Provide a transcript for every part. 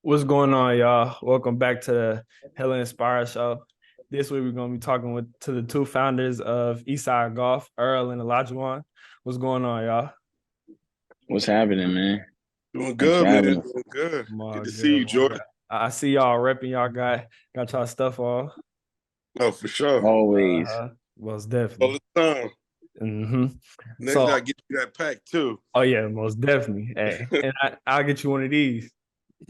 What's going on, y'all? Welcome back to the Hella Inspire Show. This week we're gonna be talking to the two founders of Eastside Golf, Earl and Olajuwon. What's going on, y'all? What's happening, man? Doing Thanks for good, man. having us. Doing good. Good My to see girl, you, my Jordan. girl. I see y'all repping. Y'all got y'all stuff on. Oh, for sure. Always. Most All definitely. the time. hmm Next, So, gotta get you that pack too. oh yeah, most definitely. Hey, and I'll get you one of these.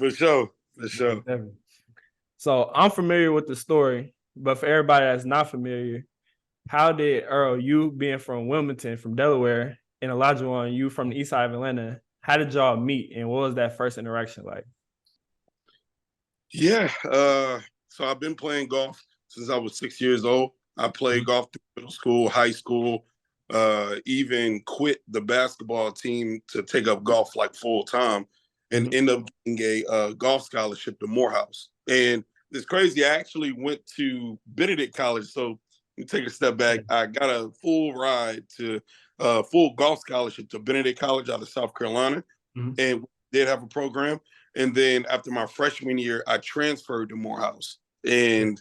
For sure. For Most sure. definitely. So I'm familiar with the story, but for everybody that's not familiar, how did Earl, you being from Wilmington, from Delaware, and Olajuwon, you from the east side of Atlanta, how did y'all meet and what was that first interaction like? Yeah. So I've been playing golf since I was 6 years old. I played golf through middle school, high school, even quit the basketball team to take up golf like full time and Mm-hmm. end up getting a golf scholarship to Morehouse. And it's crazy. I actually went to Benedict College. So you take a step back. I got a full ride to full golf scholarship to Benedict College out of South Carolina. Mm-hmm. And did have a program. And then after my freshman year, I transferred to Morehouse. And,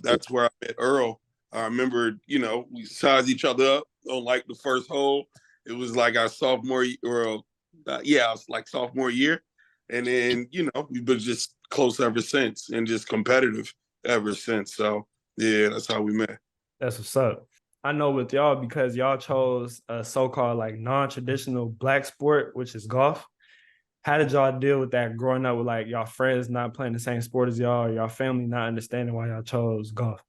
that's where I met Earl. I remember, we sized each other up on like the first hole. It was like our sophomore year, or it was like sophomore year. And then, we've been just close ever since and just competitive ever since. So, yeah, that's how we met. That's what's up. I know with y'all because y'all chose a so-called like non-traditional black sport, which is golf. How did y'all deal with that growing up with like y'all friends not playing the same sport as y'all, or y'all family not understanding why y'all chose golf?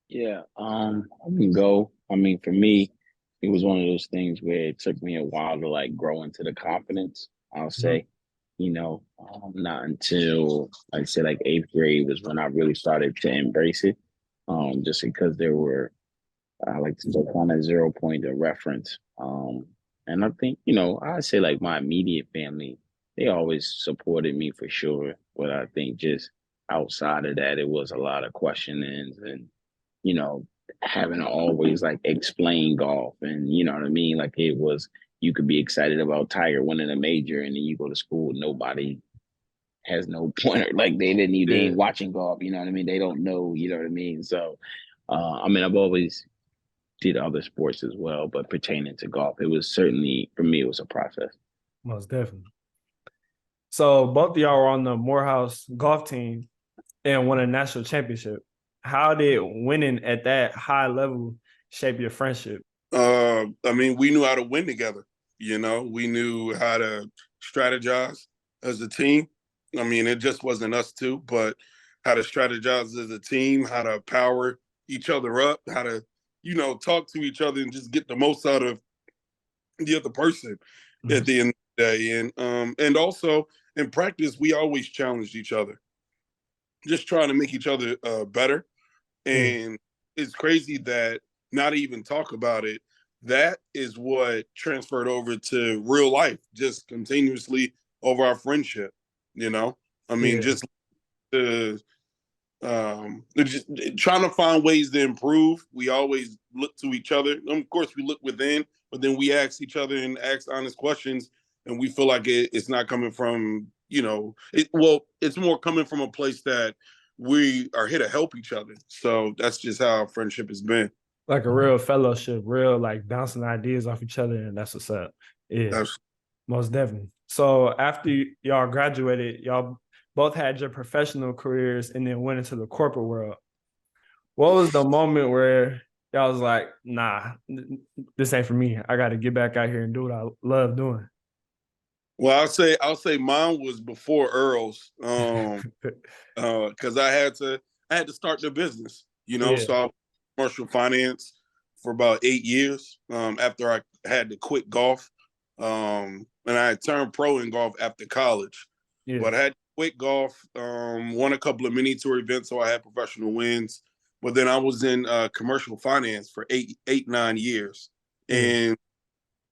Yeah, I can go. I mean, for me, it was one of those things where it took me a while to like grow into the confidence. I'll Mhm. say, not until like say like eighth grade was when I really started to embrace it. Just because there were I like to look on a 0 point of reference. And I think, I say like my immediate family, they always supported me for sure. But I think just outside of that, it was a lot of questionings and, you know, having to always like explain golf and you know what I mean? Like it was you could be excited about Tiger winning a major and then you go to school, nobody has no pointer. Like they Yeah, ain't watching golf, you know what I mean? They don't know, you know what I mean? So I mean, I've always did other sports as well, but pertaining to golf, it was certainly for me. It was a process. most definitely. So both of y'all were on the Morehouse golf team and won a national championship. How did winning at that high level shape your friendship? I mean, we knew how to win together. We knew how to strategize as a team. I mean, it just wasn't us two, but how to strategize as a team, how to power each other up, how to, talk to each other and just get the most out of the other person at Mhm. the end of the day. And also in practice, we always challenged each other, just trying to make each other better. Yeah, And it's crazy that not even talk about it. That is what transferred over to real life, just continuously over our friendship. You know, I mean, yeah, to, just trying to find ways to improve. We always look to each other. And of course, we look within, but then we ask each other and ask honest questions. And we feel like it's not coming from, it's more coming from a place that we are here to help each other. So that's just how our friendship has been. like a real fellowship, real like bouncing ideas off each other, and that's what's up. Yeah, That's most definitely. So after y'all graduated, y'all both had your professional careers and then went into the corporate world. What was the moment where y'all was like, nah, this ain't for me. I got to get back out here and do what I love doing. well, I'll say mine was before Earl's, because I had to start the business, Yeah. So I was commercial finance for about 8 years. After I had to quit golf, and I had turned pro in golf after college, Yeah. but I had to quit golf. Won a couple of mini tour events, so I had professional wins. But then I was in commercial finance for 9 years, Yeah. and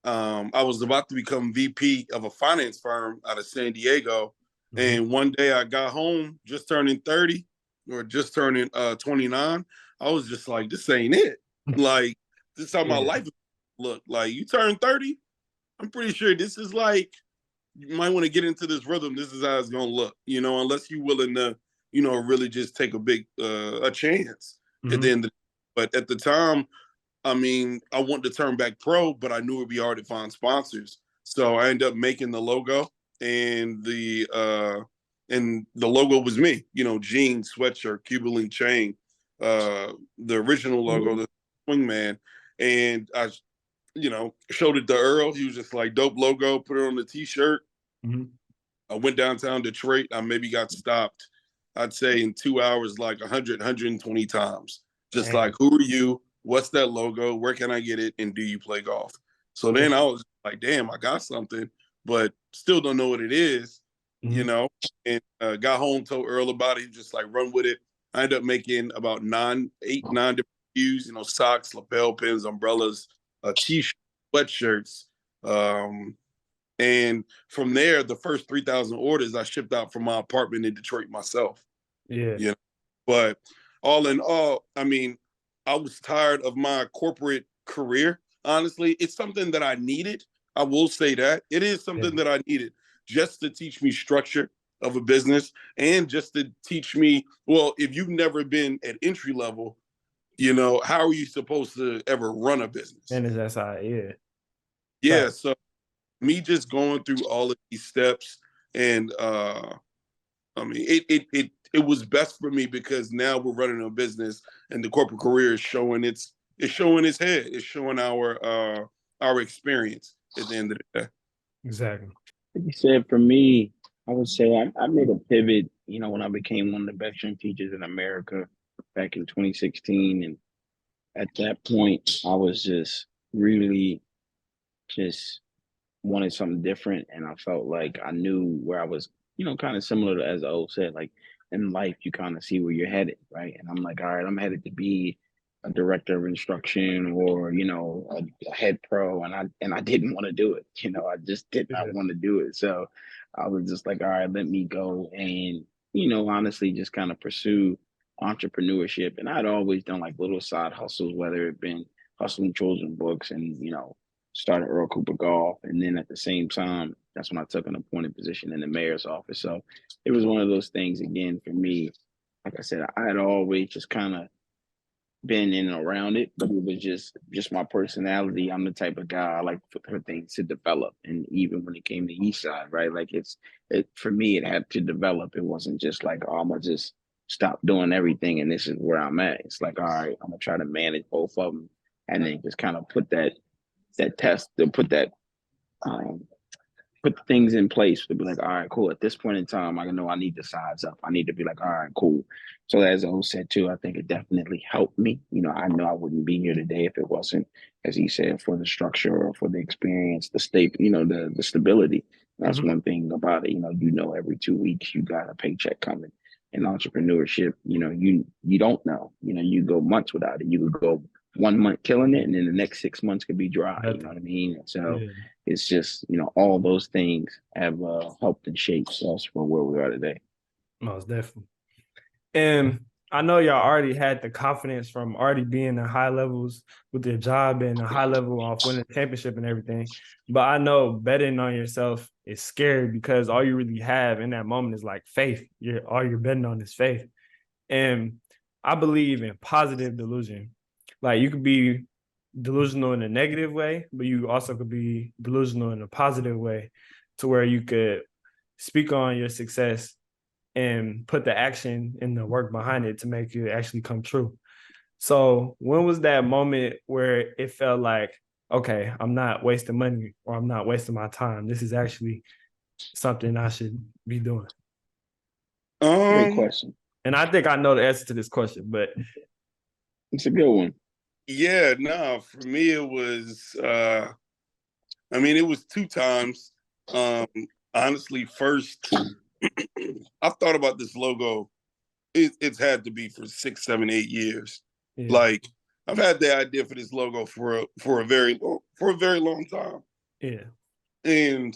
I was about to become VP of a finance firm out of San Diego. Mhm. And one day I got home, just turning 30 or just turning 29. I was just like, this ain't it. Like, this is how my Yeah. life looked. Like, you turn 30, I'm pretty sure this is like you might want to get into this rhythm. This is how it's gonna look, unless you're willing to, really just take a big a chance at the end of the, but at the time, I mean, I wanted to turn back pro, but I knew it'd be hard to find sponsors. So I ended up making the logo, and the logo was me, jeans, sweatshirt, Cuban link chain, the original logo, the wingman. And I, showed it to Earl. He was just like, dope logo, put it on the t-shirt. I went downtown Detroit. I maybe got stopped, I'd say in 2 hours, like 100, 120 times. Just like, who are you? What's that logo? Where can I get it? And do you play golf? So then I was like, damn, I got something, but still don't know what it is, and got home, told Earl about it. He just like, run with it. I ended up making about 9 different hues, socks, lapel pins, umbrellas, t-shirts, sweatshirts. And from there, the first 3,000 orders I shipped out from my apartment in Detroit myself. Yeah. But all in all, I mean, I was tired of my corporate career. Honestly, it's something that I needed. I will say that it is something that I needed just to teach me structure of a business, and just to teach me, well, if you've never been at entry level, how are you supposed to ever run a business? And that's how, Yeah. Right. So me just going through all of these steps, and I mean, it was best for me because now we're running a business, and the corporate career is showing it's showing its head. It's showing our experience at the end of the day. Exactly. Like you said, for me, I would say I made a pivot, when I became one of the best gym teachers in America back in 2016. And at that point, I was just really just wanted something different. And I felt like I knew where I was, kind of similar to, as O said, like in life, you kind of see where you're headed, right? And I'm like, all right, I'm headed to be a director of instruction, or, a head pro. And I didn't want to do it. I just did not want to do it. So I was just like, all right, let me go and, honestly just kind of pursue entrepreneurship. And I'd always done like little side hustles, whether it been hustling children books and, started Earl Cooper Golf. And then at the same time, that's when I took an appointed position in the mayor's office. So it was one of those things, again, for me. Like I said, I had always just kind of been in and around it, but it was just my personality. I'm the type of guy I like for things to develop. And even when it came to Eastside, right? Like it for me, it had to develop. It wasn't just like, oh, I'm gonna just stop doing everything and this is where I'm at. It's like, all right, I'm gonna try to manage both of them, and then just kind of put that test, to put that um, put things in place to be like, all right, cool. At this point in time, I know I need to size up. I need to be like, all right, cool. So as O said too, I think it definitely helped me. I know I wouldn't be here today if it wasn't, as he said, for the structure or for the experience, the state, the stability. That's one thing about it. Every 2 weeks you got a paycheck coming. In entrepreneurship, you don't know. You go months without it. You could go 1 month killing it, and then the next 6 months could be dry. You know what I mean? So it's just, all those things have helped and shaped us for where we are today. Most definitely. And I know y'all already had the confidence from already being at high levels with your job and a high level of winning the championship and everything. But I know betting on yourself is scary because all you really have in that moment is like faith. All you're betting on is faith. And I believe in positive delusion. Like you could be delusional in a negative way, but you also could be delusional in a positive way, to where you could speak on your success and put the action and the work behind it to make it actually come true. So when was that moment where it felt like, okay, I'm not wasting money or I'm not wasting my time? This is actually something I should be doing. Great question. And I think I know the answer to this question, but it's a good one. Yeah, no, for me it was it was 2 times. Honestly, first I've thought about this logo. It's had to be for 6, 7, 8 years. Yeah. Like I've had the idea for this logo for a very long time. Yeah. And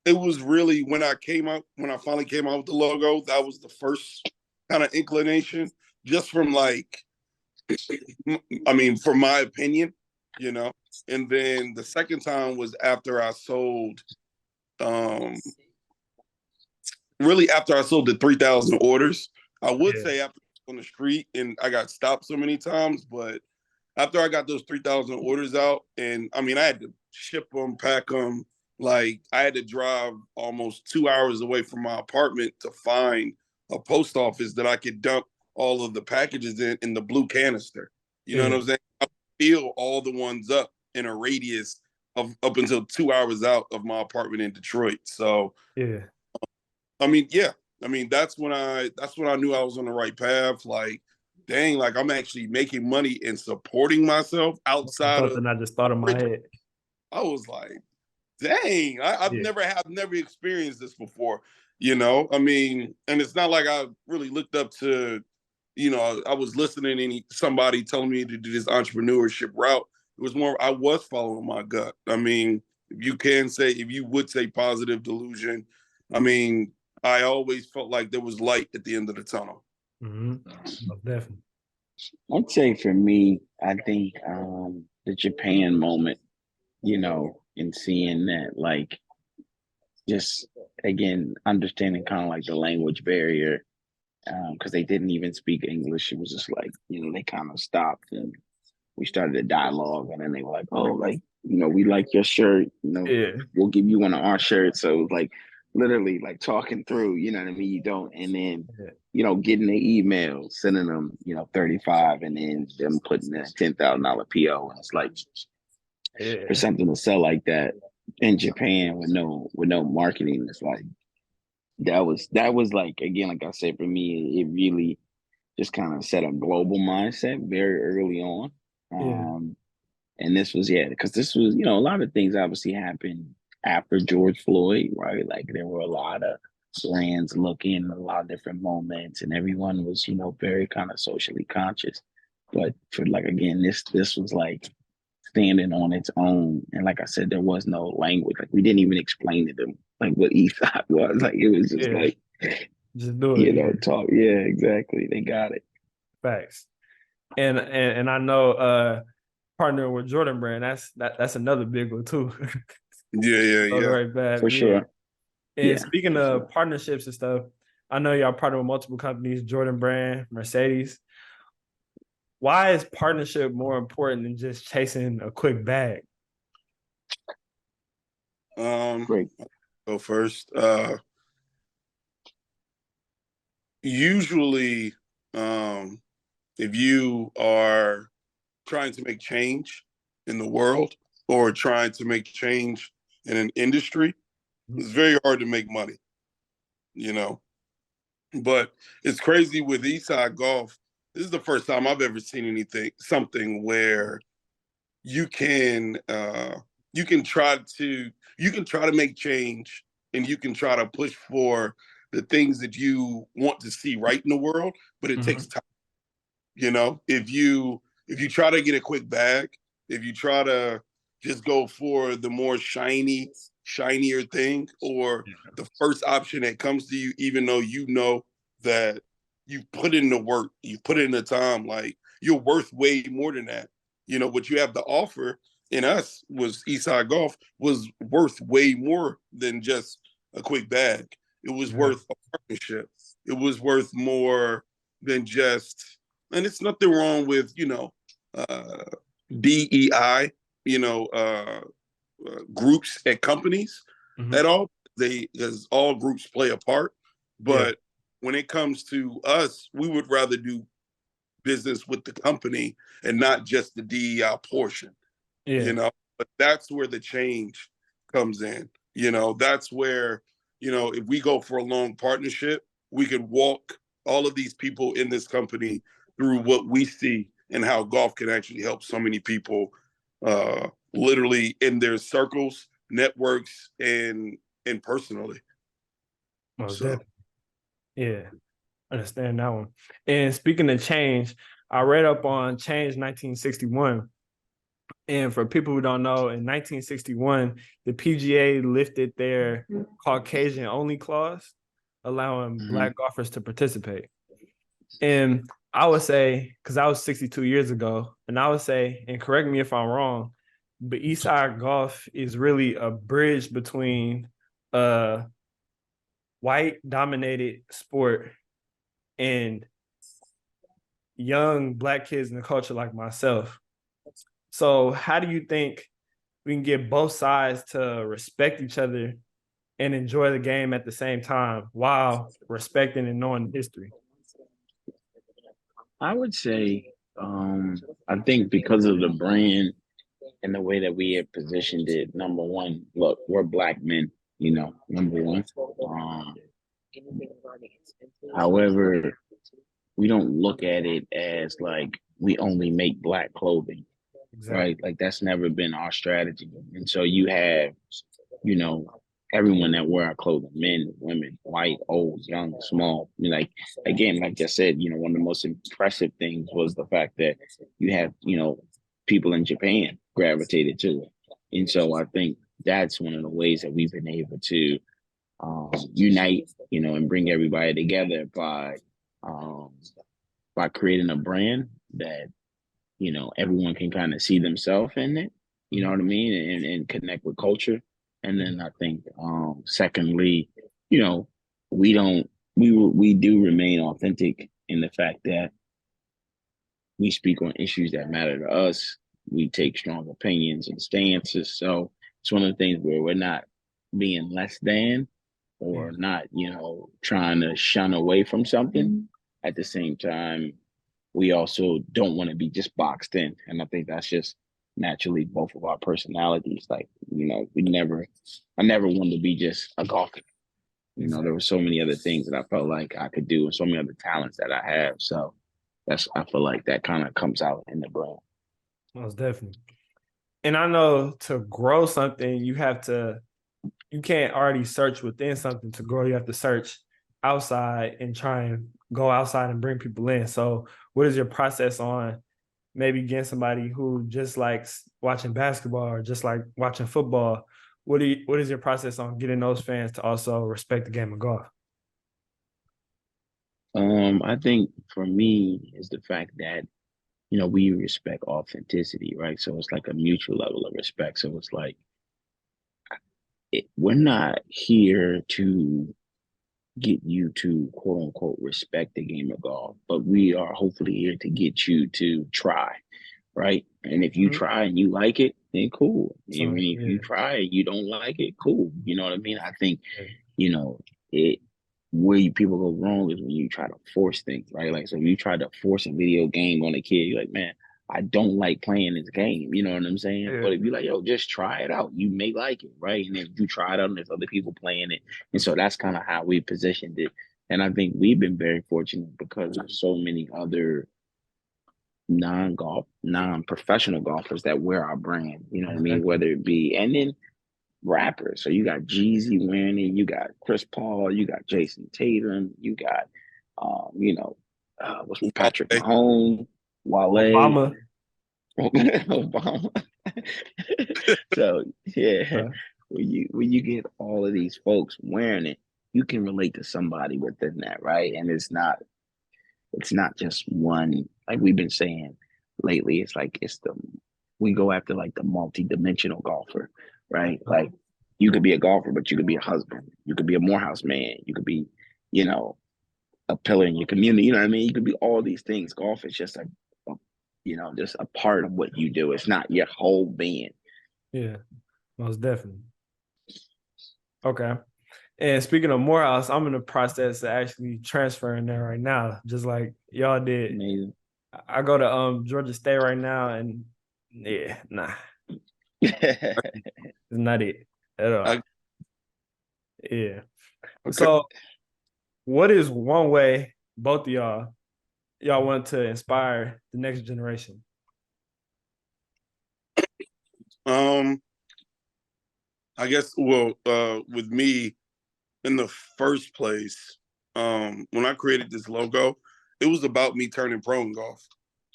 it was really when I finally came out with the logo, that was the first kind of inclination, just from like, from my opinion, And then the second time was after I sold really after I sold the 3,000 orders. I would Yeah. say after on the street and I got stopped so many times, but after I got those 3,000 orders out, and I mean, I had to ship them, pack them. Like, I had to drive almost 2 hours away from my apartment to find a post office that I could dump all of the packages in the blue canister. You know Yeah. what I'm saying? I fill all the ones up in a radius of up until 2 hours out of my apartment in Detroit. So, Yeah. I mean, yeah. I mean, that's when I knew I was on the right path. Like, dang, like I'm actually making money and supporting myself outside of. Something I just thought in my head. I was like, dang, I've Yeah. never experienced this before. I mean, and it's not like I really looked up to, I was listening to somebody telling me to do this entrepreneurship route. It was more I was following my gut. I mean, if you would say positive delusion, I mean, I always felt like there was light at the end of the tunnel. Most definitely. I'd say for me, I think the Japan moment, and seeing that, like, just again, understanding kind of like the language barrier, because they didn't even speak English. It was just like, they kind of stopped and we started a dialogue, and then they were like, oh, like, we like your shirt, Yeah. we'll give you one of our shirts. So it was like literally like talking through, you know what I mean? You don't, and then, getting the email, sending them, 35, and then them putting in a $10,000 PO. And it's like, for Yeah. something to sell like that in Japan with no marketing, it's like, that was like, again, like I said, for me, it really just kind of set a global mindset very early on. Yeah. And this was, because this was, a lot of things obviously happened after George Floyd, right? Like, there were a lot of brands looking, a lot of different moments, and everyone was, very kind of socially conscious. But for, like, again, this was like standing on its own. And like I said, there was no language. Like, we didn't even explain to them like what Eastside was. Like, it was just Yeah. like, Just do it. Yeah. talk. Yeah, exactly. They got it. Facts. And I know partnering with Jordan Brand, that's another big one too. Yeah. Right, bad. For Yeah. sure. And speaking of partnerships and stuff, I know y'all partner with multiple companies, Jordan Brand, Mercedes. Why is partnership more important than just chasing a quick bag? Great. Go first. Usually, if you are trying to make change in the world or trying to make change in an industry, it's very hard to make money, you know. But it's crazy with Eastside Golf. This is the first time I've ever seen something where you can you can try to make change, and you can try to push for the things that you want to see right in the world, but it takes time. If you try to get a quick bag, if you try to just go for the more shinier thing, or the first option that comes to you, even though you know that you've put in the work, you've put in the time, like, you're worth way more than that. What you have to offer in us was Eastside Golf was worth way more than just a quick bag. It was worth a partnership. It was worth more than just, and it's nothing wrong with, DEI, groups at companies at all. Because all groups play a part. But when it comes to us, we would rather do business with the company and not just the DEI portion. But that's where the change comes in. That's where, if we go for a long partnership, we could walk all of these people in this company through what we see and how golf can actually help so many people, literally in their circles, networks, and personally. Most definitely. Yeah, understand that one. And speaking of change, I read up on Change 1961. And for people who don't know, in 1961, the PGA lifted their Caucasian only clause, allowing Black golfers to participate. And I would say, because that was 62 years ago, and I would say, and correct me if I'm wrong, but Eastside Golf is really a bridge between a white dominated sport and young Black kids in the culture like myself. So how do you think we can get both sides to respect each other and enjoy the game at the same time while respecting and knowing history? I would say, I think because of the brand and the way that we have positioned it, number one, look, we're Black men, number one. Um, However, we don't look at it as like we only make Black clothing, Exactly. right? Like that's never been our strategy. And so you have, you know, everyone that wear our clothing, men, women, white, old, young, small. Like again, like I said, one of the most impressive things was the fact that you have, people in Japan gravitated to it. And so I think that's one of the ways that we've been able to unite, and bring everybody together um, by creating a brand that everyone can kind of see themselves in it. You know what I mean, and connect with culture. And then I think, secondly, you know, we don't we do remain authentic in the fact that we speak on issues that matter to us. We take strong opinions and stances. So it's one of the things where we're not being less than or not, trying to shun away from something. At the same time, we also don't want to be just boxed in. And I think that's just naturally both of our personalities. Like, I never wanted to be just a golfer. There were so many other things that I felt like I could do and so many other talents that I have. So I feel like that kind of comes out in the brand. Most definitely. And I know to grow something, you can't already search within something to grow. You have to search outside and try and go outside and bring people in. So what is your process on maybe getting somebody who just likes watching basketball or just like watching football? What is your process on getting those fans to also respect the game of golf? I think for me is the fact that, we respect authenticity, right? So it's like a mutual level of respect. So it's like we're not here to get you to quote unquote respect the game of golf, but we are hopefully here to get you to try, right? And if you try and you like it, then cool. So, If you try and you don't like it, cool. You know what I mean? I think, yeah. It people go wrong is when you try to force things, right? Like, so if you try to force a video game on a kid, you're like, man, I don't like playing this game. You know what I'm saying? Yeah. But if you're like, yo, just try it out, you may like it, right? And if you try it out and there's other people playing it. And so that's kind of how we positioned it. And I think we've been very fortunate because there's so many other non-professional golfers that wear our brand, you know what I mean? Whether it be, and then rappers. So you got Jeezy wearing it, you got Chris Paul, you got Jason Tatum, you got what's Patrick Mahomes, Wale, Obama. Obama. So yeah, when you get all of these folks wearing it, you can relate to somebody within that, right? And it's not just one, like we've been saying lately. It's like we go after like the multi-dimensional golfer, right? Like you could be a golfer, but you could be a husband, you could be a Morehouse man, you could be, a pillar in your community. You know what I mean? You could be all these things. Golf is just just a part of what you do. It's not your whole being. Yeah, most definitely. Okay. And speaking of Morehouse, I'm in the process of actually transferring there right now, just like y'all did. Amazing. I go to Georgia State right now, and yeah, nah, it's not it at all. Yeah. Okay. So, what is one way both of y'all want to inspire the next generation? I guess, with me in the first place, when I created this logo, it was about me turning pro in golf.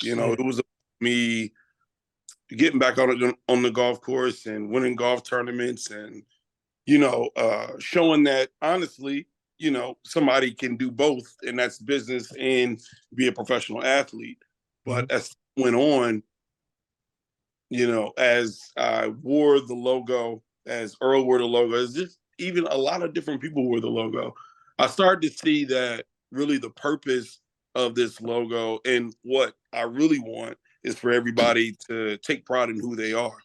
It was about me getting back on the golf course and winning golf tournaments and, showing that honestly, somebody can do both, and that's business and be a professional athlete. But as it went on, as I wore the logo, as Earl wore the logo, even a lot of different people wore the logo. I started to see that really the purpose of this logo and what I really want is for everybody to take pride in who they are.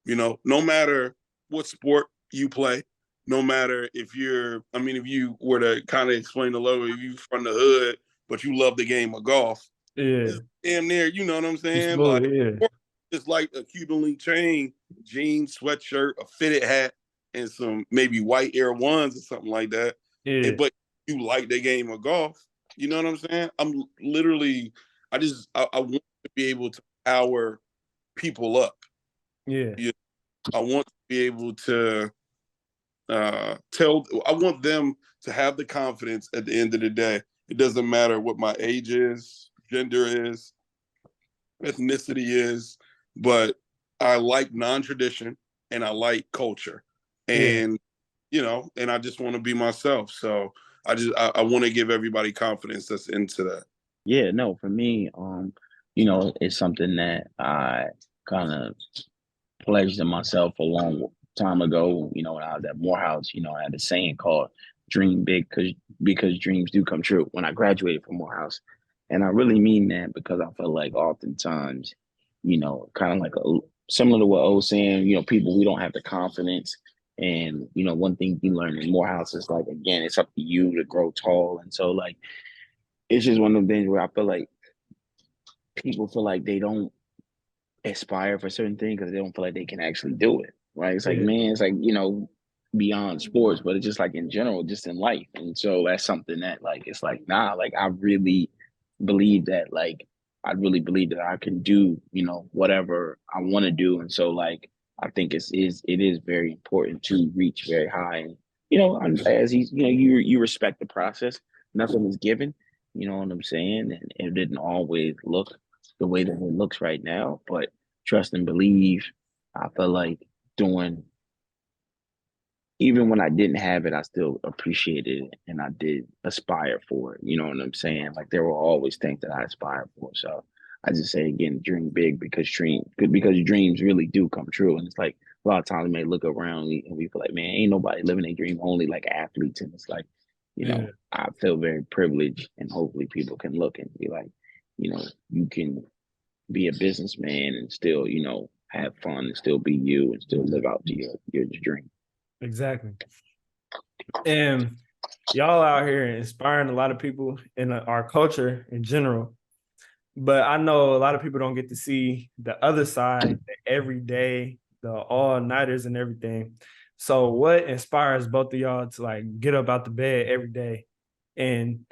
You know, no matter what sport you play, no matter if you're, I mean, if you were to kind of explain the logo, if you from the hood, but you love the game of golf, Yeah. it's damn near, you know what I'm You saying? Like, smooth, yeah. it's like a Cuban link chain, jeans, sweatshirt, a fitted hat, and some maybe white Air Ones or something like that. Yeah. But you like the game of golf, you know what I'm saying? I'm literally, I want to be able to power people up. Yeah. You I want to be able to I want them to have the confidence at the end of the day. It doesn't matter what my age is, gender is, ethnicity is, but I like non-tradition and I like culture. Yeah. And and I just want to be myself. So I want to give everybody confidence that's into that. Yeah, no, for me, it's something that I kind of pledged to myself a long time ago. When I was at Morehouse, I had a saying called "Dream big," because dreams do come true. When I graduated from Morehouse, and I really mean that because I feel like oftentimes, kind of like similar to what O was saying, people we don't have the confidence. And one thing you learn in Morehouse is like again, it's up to you to grow tall. And so like it's just one of the things where I feel like people feel like they don't aspire for certain things because they don't feel like they can actually do it. Right. It's like, Yeah. man, it's like, beyond sports, but it's just like in general, just in life. And so that's something that like it's like, nah, like I really believe that I can do, whatever I want to do. And so like I think it is very important to reach very high. And as he's you respect the process. Nothing is given, you know what I'm saying? And it didn't always look the way that it looks right now, but trust and believe. I feel like doing even when I didn't have it, I still appreciated it and I did aspire for it. You know what I'm saying? Like there were always things that I aspired for. So I just say again, dream big because dreams really do come true. And it's like a lot of times we may look around and we feel like, man, ain't nobody living a dream, only like athletes. And it's like, Yeah. I feel very privileged and hopefully people can look and be like, you can be a businessman and still, have fun and still be you and still live out to your dream. Exactly. And y'all out here inspiring a lot of people in our culture in general. But I know a lot of people don't get to see the other side, the everyday, the all-nighters and everything. So what inspires both of y'all to like get up out the bed every day and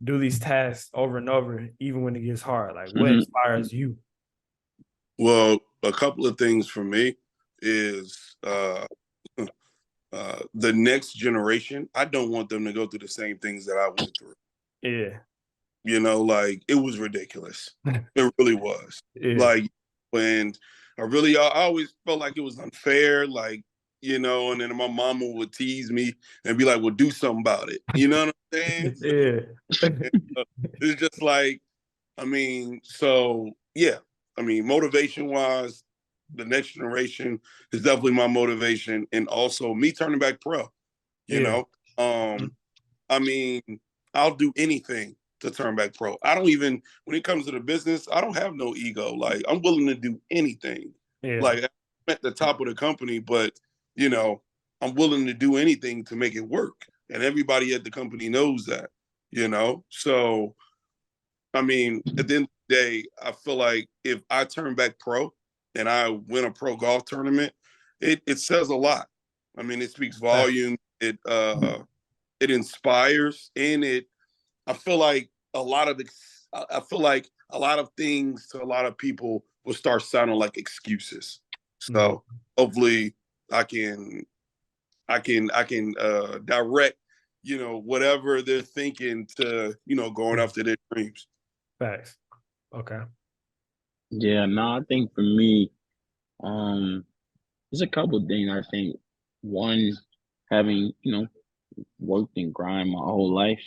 do these tasks over and over, even when it gets hard? Like what Mm-hmm. inspires you? Well, a couple of things for me is the next generation. I don't want them to go through the same things that I went through. Yeah. Like it was ridiculous. It really was. Yeah. Like when I always felt like it was unfair. Like, and then my mama would tease me and be like, well, do something about it. You know what I'm saying? Yeah. It's just like, so yeah. Motivation wise, the next generation is definitely my motivation. And also me turning back pro, you Yeah. know. I mean, I'll do anything to turn back pro. I don't even, when it comes to the business, I don't have no ego. Like, I'm willing to do anything. Yeah. Like, I'm at the top of the company, but, I'm willing to do anything to make it work. And everybody at the company knows that, So, at the end of the day, I feel like if I turn back pro and I win a pro golf tournament, it says a lot. It speaks volume. It inspires, and I feel like I feel like a lot of things to a lot of people will start sounding like excuses. Mm. So hopefully I can direct, whatever they're thinking to, going after their dreams. Facts. Okay. Yeah, no, I think for me, um, there's a couple of things. I think one, having, worked and grind my whole life.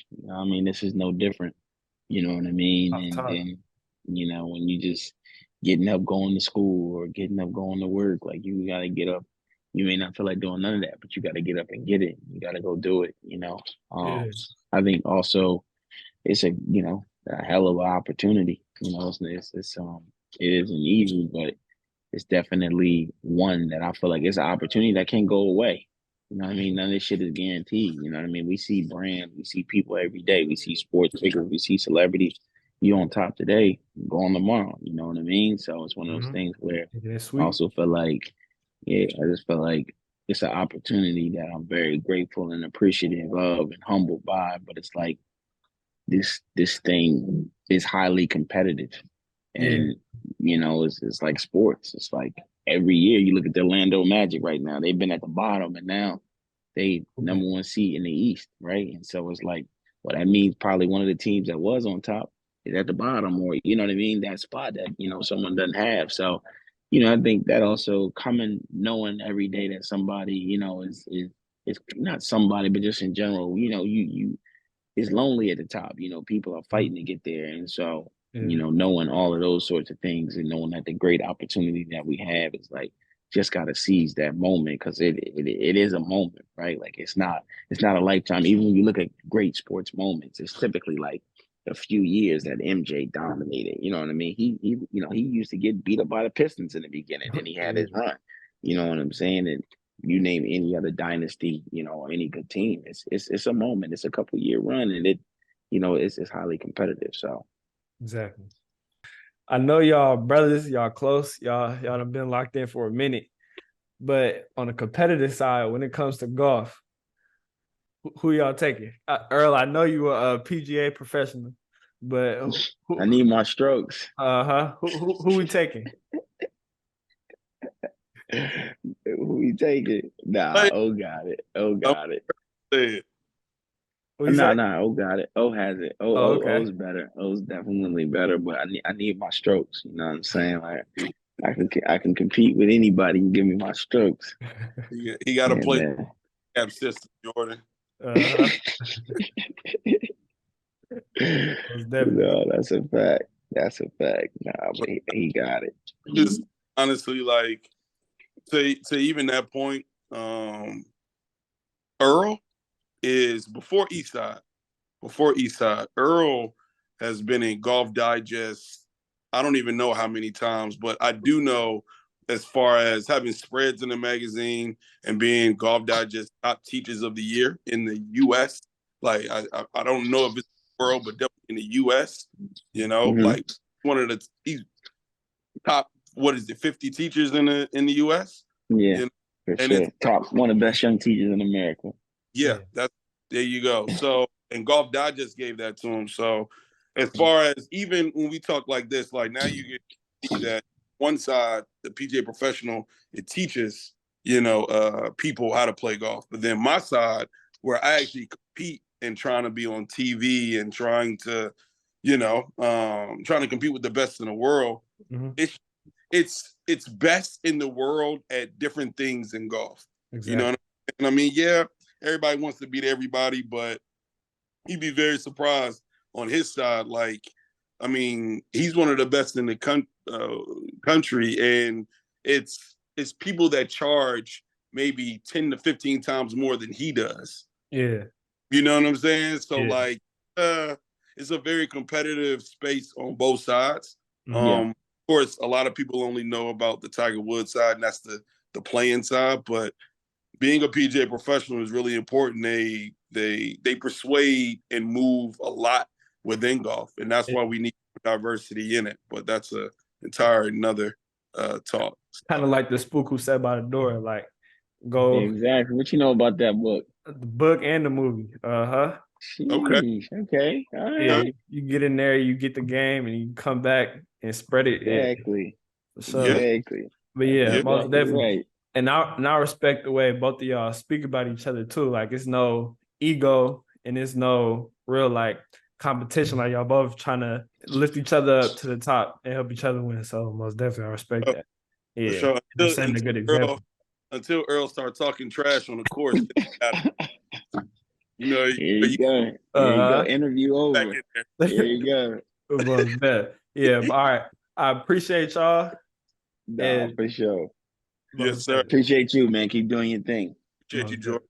This is no different. You know what I mean? Off And top. then, when you just getting up going to school or getting up going to work, like you gotta get up you may not feel like doing none of that, but you got to get up and get it. You got to go do it. Yeah. I think also it's a hell of an opportunity. It isn't easy, but it's definitely one that I feel like it's an opportunity that can't go away. You know what I mean? None of this shit is guaranteed. You know what I mean? We see brands, we see people every day, we see sports figures, we see celebrities. You on top today, go on tomorrow. You know what I mean? So it's one of those Mm-hmm. things where That's I sweet. also feel like, yeah, I just feel like it's an opportunity that I'm very grateful and appreciative of and humbled by. But it's like this thing is highly competitive, Yeah. and it's like sports. It's like every year you look at the Orlando Magic right now. They've been at the bottom, and now they number one seed in the East, right? And so it's like, well, that means probably one of the teams that was on top is at the bottom, or you know what I mean, that spot that someone doesn't have. So, I think that also coming knowing every day that somebody is not somebody, but just in general, you it's lonely at the top. People are fighting to get there. And so, Yeah. knowing all of those sorts of things and knowing that the great opportunity that we have is like just gotta seize that moment because it is a moment, right? Like it's not a lifetime. Even when you look at great sports moments, it's typically like a few years that MJ dominated. You know what I mean? He used to get beat up by the Pistons in the beginning, and he had Yeah. his run. You know what I'm saying? And you name any other dynasty, or any good team, it's a moment, it's a couple year run, and it's highly competitive. So Exactly. I know y'all brothers, y'all close, y'all have been locked in for a minute. But on the competitive side, when it comes to golf, who y'all taking? Earl, I know you are a PGA professional, but I need my strokes. who we taking? Who you taking? Nah, Hey, oh got it. Oh I'm got it. saying, What you Nah, say? nah, oh got it. Oh has it. Oh, Oh's okay. better. Oh's definitely better, but I need my strokes. You know what I'm saying? Like I can compete with anybody. You give me my strokes. he got to And play cap system, Jordan. Uh-huh. Most definitely. No, that's a fact. That's a fact. Nah, but he got it. Just honestly, like to even that point, Earl is before Eastside. Earl has been in Golf Digest. I don't even know how many times, but I do know as far as having spreads in the magazine and being Golf Digest top teachers of the year in the U.S. Like I don't know if it's the world, but definitely in the U.S. Mm-hmm. Like one of the he's top, what is it, 50 teachers in the U.S. Yeah, You know? for And sure. it's Top one of the best young teachers in America. yeah, Yeah. that's there you go. So and Golf Digest gave that to him. So as far as even when we talk like this, like now you get to see that one side, the PGA professional, it teaches, people how to play golf. But then my side, where I actually compete and trying to be on TV and trying to compete with the best in the world, Mm-hmm. it's best in the world at different things in golf. You know Exactly. what I mean? Yeah, everybody wants to beat everybody, but he'd be very surprised on his side. Like, I mean, he's one of the best in the country, and it's people that charge maybe 10 to 15 times more than he does. Yeah. You know what I'm saying? So Yeah. like, it's a very competitive space on both sides. Mm-hmm. Yeah, Of course, a lot of people only know about the Tiger Woods side, and that's the playing side. But being a PGA professional is really important. They persuade and move a lot within golf, and that's why we need diversity in it. But that's a entire another talk. Kind So, of like the spook who sat by the door, like go exactly. What you know about that book? the book and the movie. Uh-huh. okay, Sheesh. Okay. All Yeah, okay, right. you get in there, you get the game, and you come back and spread it. Yeah, Exactly. for sure. yeah, Exactly. But That's yeah, yeah, most exactly definitely. right. And I respect the way both of y'all speak about each other too. Like it's no ego and it's no real like competition. Like y'all both trying to lift each other up to the top and help each other win. So most definitely I respect for that. Yeah. sure. And setting a good example. Until Earl starts talking trash on the course, Here you you go. Here you go. Uh Interview back over. in there. Here you go. most bet. Yeah, but all right. I appreciate y'all. Nah, And for sure. Yes, sir. Appreciate you, man. Keep doing your thing. Appreciate you, George.